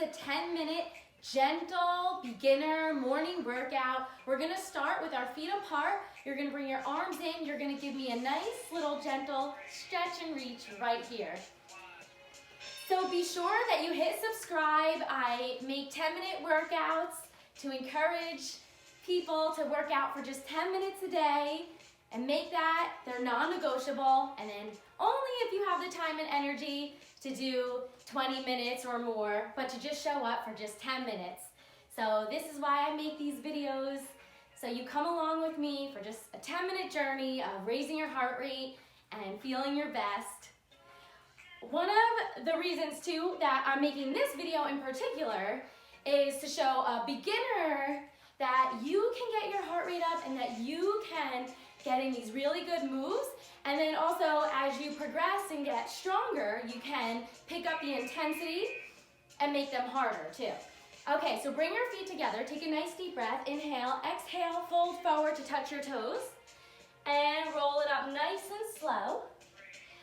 a 10-minute gentle beginner morning workout. We're gonna start with our feet apart. You're gonna bring your arms in. You're gonna give me a nice little gentle stretch and reach right here. So be sure that you hit subscribe. I make 10-minute workouts to encourage people to work out for just 10 minutes a day and make that their non-negotiable, and then only if you have the time and energy to do 20 minutes or more, but to just show up for just 10 minutes. So this is why I make these videos, so you come along with me for just a 10-minute journey of raising your heart rate and feeling your best. One of the reasons too that I'm making this video in particular is to show a beginner that you can get your heart rate up and that you can get in these really good moves. And then also, as you progress and get stronger, you can pick up the intensity and make them harder too. Okay, so bring your feet together. Take a nice deep breath. Inhale, exhale, fold forward to touch your toes. And roll it up nice and slow.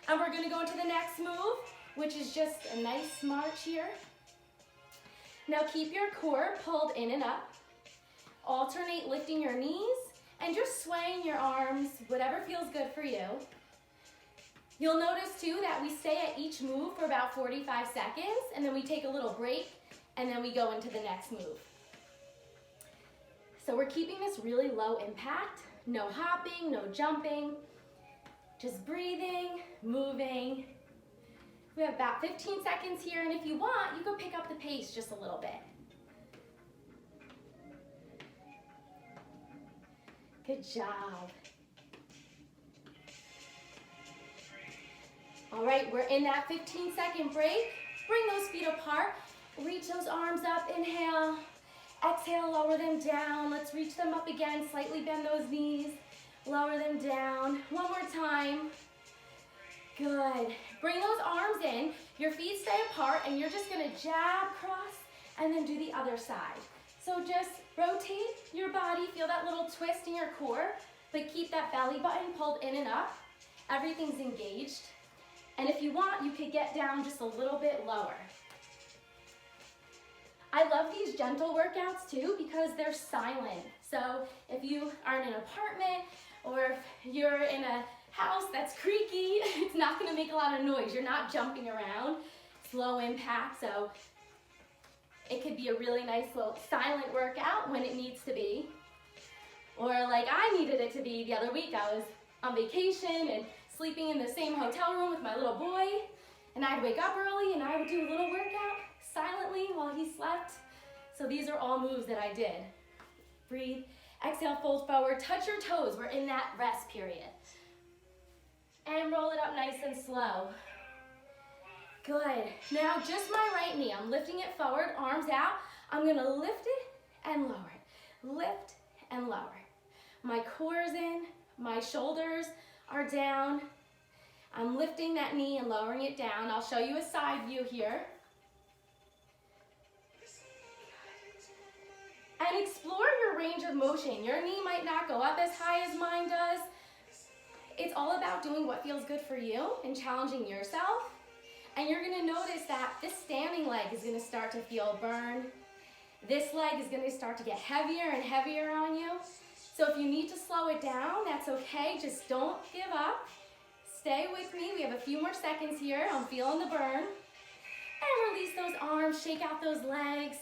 And we're gonna go into the next move, which is just a nice march here. Now keep your core pulled in and up. Alternate lifting your knees and just swaying your arms, whatever feels good for you. You'll notice too that we stay at each move for about 45 seconds, and then we take a little break, and then we go into the next move. So we're keeping this really low impact, no hopping, no jumping, just breathing, moving. We have about 15 seconds here, and if you want, you can pick up the pace just a little bit. Good job. All right, we're in that 15-second break. Bring those feet apart. Reach those arms up. Inhale. Exhale, lower them down. Let's reach them up again. Slightly bend those knees. Lower them down. One more time. Good. Bring those arms in. Your feet stay apart, and you're just gonna jab, cross, and then do the other side. So just rotate your body, feel that little twist in your core, but keep that belly button pulled in and up. Everything's engaged. And if you want, you could get down just a little bit lower. I love these gentle workouts too because they're silent. So if you are in an apartment or if you're in a house that's creaky, it's not gonna make a lot of noise. You're not jumping around, slow impact. So it could be a really nice little silent workout when it needs to be. Or like I needed it to be the other week. I was on vacation and sleeping in the same hotel room with my little boy, and I'd wake up early and I would do a little workout silently while he slept. So these are all moves that I did. Breathe, exhale, fold forward, touch your toes. We're in that rest period. And roll it up nice and slow. Good. Now just my right knee. I'm lifting it forward, arms out. I'm gonna lift it and lower it. Lift and lower. My core's in, my shoulders are down. I'm lifting that knee and lowering it down. I'll show you a side view here. And explore your range of motion. Your knee might not go up as high as mine does. It's all about doing what feels good for you and challenging yourself. And you're gonna notice that this standing leg is gonna start to feel burn. This leg is gonna start to get heavier and heavier on you. So if you need to slow it down, that's okay. Just don't give up. Stay with me. We have a few more seconds here. I'm feeling the burn. And release those arms, shake out those legs.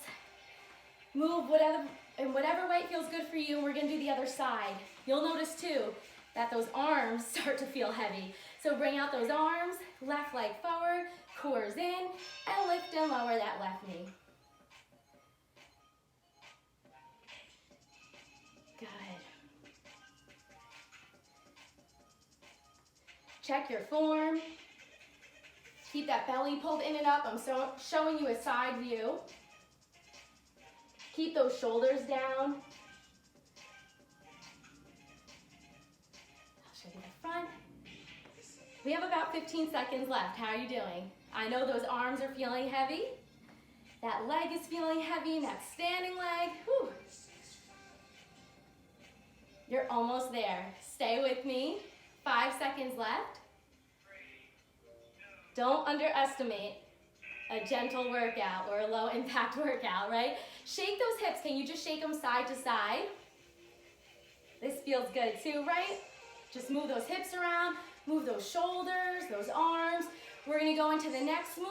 Move in whatever way feels good for you. We're gonna do the other side. You'll notice too that those arms start to feel heavy. So bring out those arms, left leg forward, core's in, and lift and lower that left knee. Good. Check your form. Keep that belly pulled in and up. I'm showing you a side view. Keep those shoulders down. I'll show you the front. We have about 15 seconds left. How are you doing? I know those arms are feeling heavy. That leg is feeling heavy, that standing leg. Whew. You're almost there. Stay with me. 5 seconds left. Don't underestimate. a gentle workout or a low impact workout, right? Shake those hips. Can you just shake them side to side? This feels good too, right? Just move those hips around, move those shoulders, those arms. We're gonna go into the next move.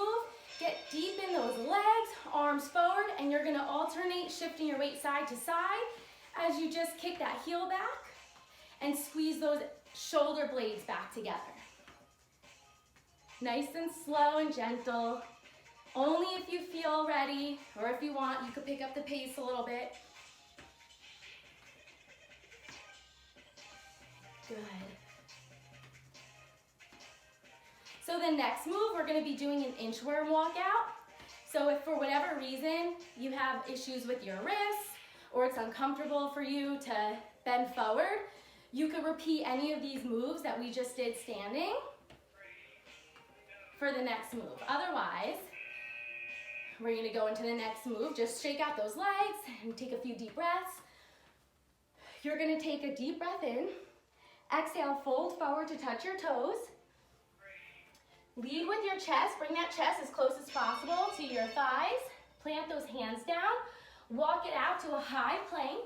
Get deep in those legs, arms forward, and you're gonna alternate shifting your weight side to side as you just kick that heel back and squeeze those shoulder blades back together. Nice and slow and gentle. Only if you feel ready, or if you want, you could pick up the pace a little bit. Good. So the next move, we're gonna be doing an inchworm walkout. So if for whatever reason you have issues with your wrists, or it's uncomfortable for you to bend forward, you could repeat any of these moves that we just did standing for the next move. Otherwise, we're gonna go into the next move. Just shake out those legs and take a few deep breaths. You're gonna take a deep breath in. Exhale, fold forward to touch your toes. Lead with your chest. Bring that chest as close as possible to your thighs. Plant those hands down. Walk it out to a high plank.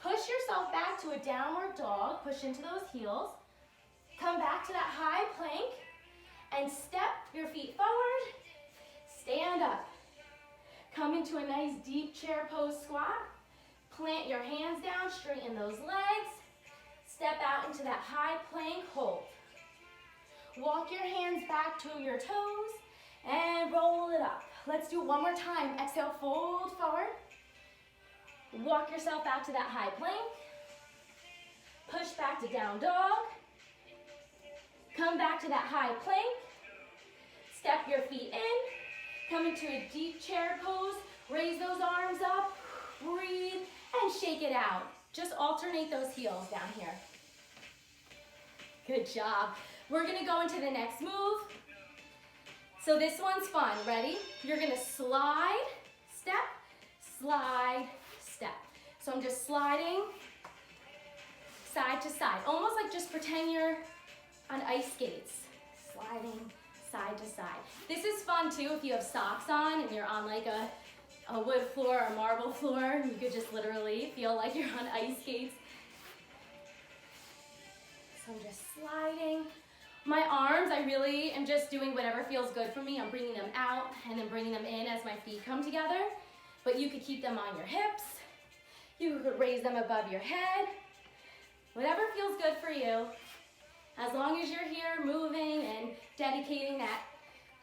Push yourself back to a downward dog. Push into those heels. Come back to that high plank and step your feet forward. Stand up. Come into a nice deep chair pose squat. Plant your hands down, straighten those legs. Step out into that high plank, hold. Walk your hands back to your toes and roll it up. Let's do it one more time. Exhale, fold forward. Walk yourself out to that high plank. Push back to down dog. Come back to that high plank. Step your feet in. Come into a deep chair pose. Raise those arms up. Breathe and shake it out. Just alternate those heels down here. Good job. We're gonna go into the next move. So this one's fun. Ready? You're gonna slide, step, slide, step. So I'm just sliding side to side. Almost like just pretend you're on ice skates. Sliding side to side. This is fun too if you have socks on and you're on like a wood floor or marble floor. You could just literally feel like you're on ice skates. So I'm just sliding. My arms, I really am just doing whatever feels good for me. I'm bringing them out and then bringing them in as my feet come together. But you could keep them on your hips. You could raise them above your head. Whatever feels good for you. As long as you're here moving and dedicating that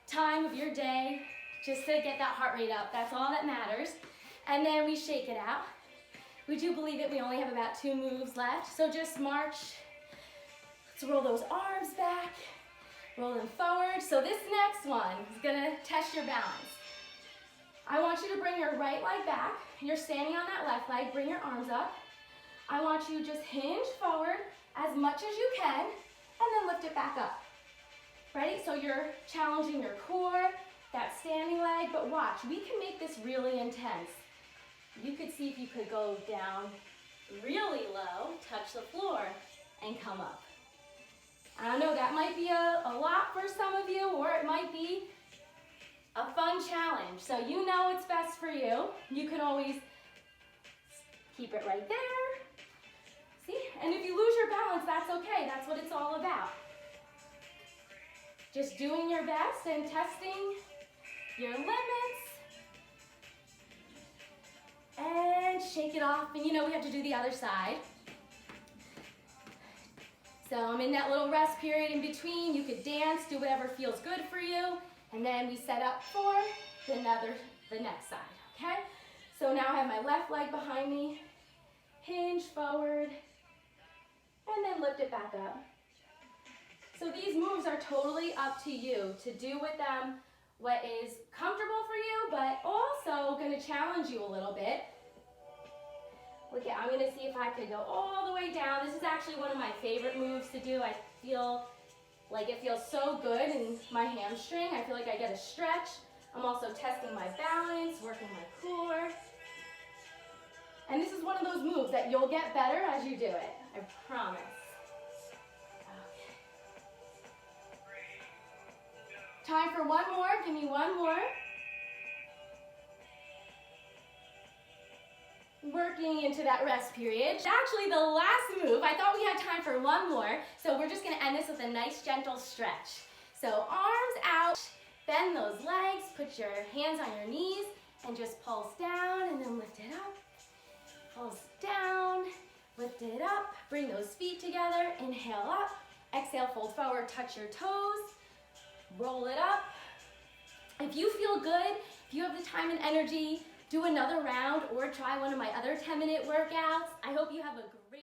time of your day just to get that heart rate up. That's all that matters. And then we shake it out. We do believe that we only have about 2 moves left. So just march. Let's roll those arms back. Roll them forward. So this next one is gonna test your balance. I want you to bring your right leg back. You're standing on that left leg. Bring your arms up. I want you to just hinge forward as much as you can and then lift it back up. Ready? So you're challenging your core, that standing leg, but watch, we can make this really intense. You could see if you could go down really low, touch the floor, and come up. I don't know, that might be a lot for some of you, or it might be a fun challenge. So you know what's best for you. You can always keep it right there. See? And if you lose your balance, that's okay. That's what it's all about. Just doing your best and testing your limits. And shake it off. And you know we have to do the other side. So I'm in that little rest period in between. You could dance, do whatever feels good for you. And then we set up for the next side, okay? So now I have my left leg behind me. Hinge forward. And then lift it back up. So these moves are totally up to you to do with them what is comfortable for you, but also going to challenge you a little bit. Okay, I'm going to see if I could go all the way down. This is actually one of my favorite moves to do. I feel like it feels so good in my hamstring. I feel like I get a stretch. I'm also testing my balance, working my core. And this is one of those moves that you'll get better as you do it. I promise. Okay. Time for one more. Give me one more. Working into that rest period. Actually, the last move, I thought we had time for one more, so we're just gonna end this with a nice gentle stretch. So arms out, bend those legs, put your hands on your knees, and just pulse down and then lift it up. Pulse down, lift it up, bring those feet together, inhale up, exhale, fold forward, touch your toes, roll it up. If you feel good, if you have the time and energy, do another round or try one of my other 10-minute workouts. I hope you have a great